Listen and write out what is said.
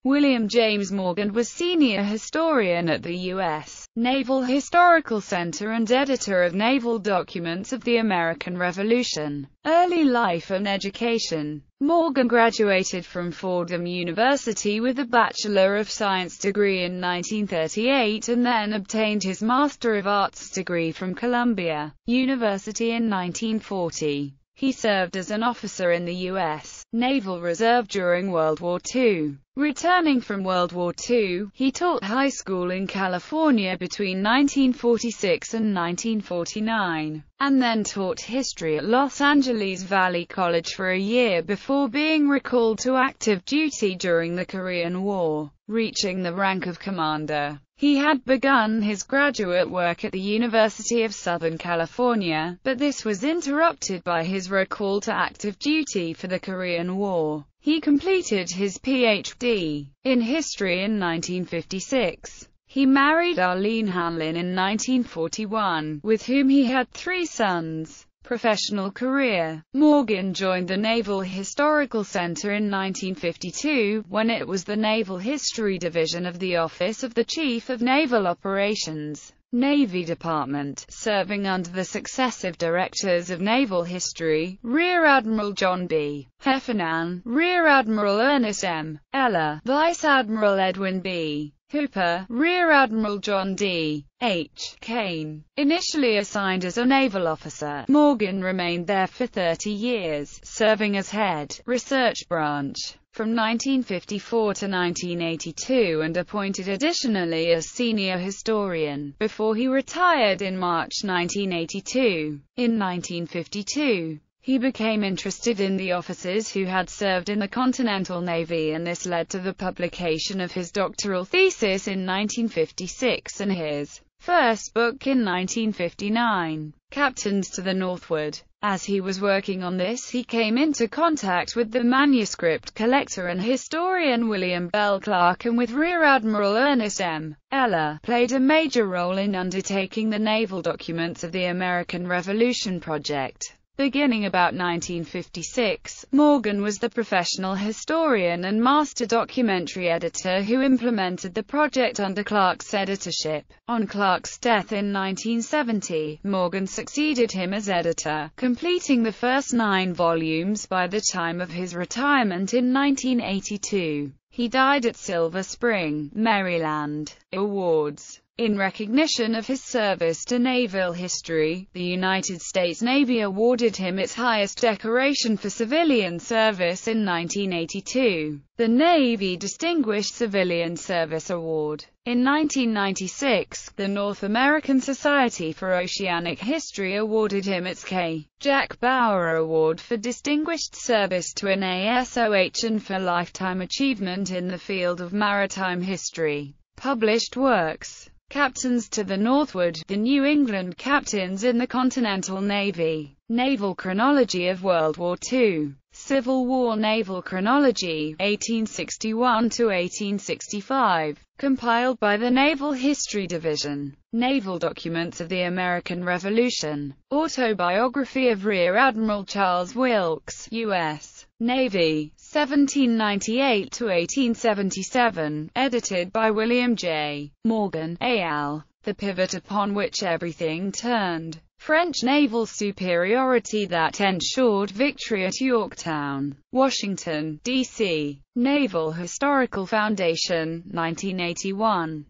William James Morgan was senior historian at the U.S. Naval Historical Center and editor of Naval Documents of the American Revolution. Early life and education. Morgan graduated from Fordham University with a Bachelor of Science degree in 1938 and then obtained his Master of Arts degree from Columbia University in 1940. He served as an officer in the U.S. Naval Reserve during World War II. Returning from World War II, he taught high school in California between 1946 and 1949, and then taught history at Los Angeles Valley College for a year before being recalled to active duty during the Korean War, reaching the rank of commander. He had begun his graduate work at the University of Southern California, but this was interrupted by his recall to active duty for the Korean War. He completed his Ph.D. in history in 1956. He married Arlene Hanlon in 1941, with whom he had 3 sons. Professional career. Morgan joined the Naval Historical Center in 1952, when it was the Naval History Division of the Office of the Chief of Naval Operations, Navy Department, serving under the successive directors of naval history, Rear Admiral John B. Heffernan, Rear Admiral Ernest M. Eller, Vice Admiral Edwin B. Hooper, Rear Admiral John D. H. Kane. Initially assigned as a naval officer, Morgan remained there for 30 years, serving as head, research branch, from 1954 to 1982 and appointed additionally as senior historian, before he retired in March 1982. In 1952, he became interested in the officers who had served in the Continental Navy, and this led to the publication of his doctoral thesis in 1956 and his first book in 1959, Captains to the Northward. As he was working on this, he came into contact with the manuscript collector and historian William Bell Clark, and with Rear Admiral Ernest M. Eller, played a major role in undertaking the Naval Documents of the American Revolution project. Beginning about 1956, Morgan was the professional historian and master documentary editor who implemented the project under Clark's editorship. On Clark's death in 1970, Morgan succeeded him as editor, completing the first 9 volumes by the time of his retirement in 1982. He died at Silver Spring, Maryland. Awards. In recognition of his service to naval history, the United States Navy awarded him its highest decoration for civilian service in 1982, the Navy Distinguished Civilian Service Award. In 1996, the North American Society for Oceanic History awarded him its K. Jack Bauer Award for Distinguished Service to an ASOH and for Lifetime Achievement in the field of maritime history. Published works. Captains to the Northward, the New England Captains in the Continental Navy, Naval Chronology of World War II, Civil War Naval Chronology, 1861 to 1865, compiled by the Naval History Division, Naval Documents of the American Revolution, Autobiography of Rear Admiral Charles Wilkes, U.S. Navy, 1798 to 1877, edited by William J. Morgan, A.L., The Pivot Upon Which Everything Turned. French naval superiority that ensured victory at Yorktown, Washington, D.C. Naval Historical Foundation, 1981.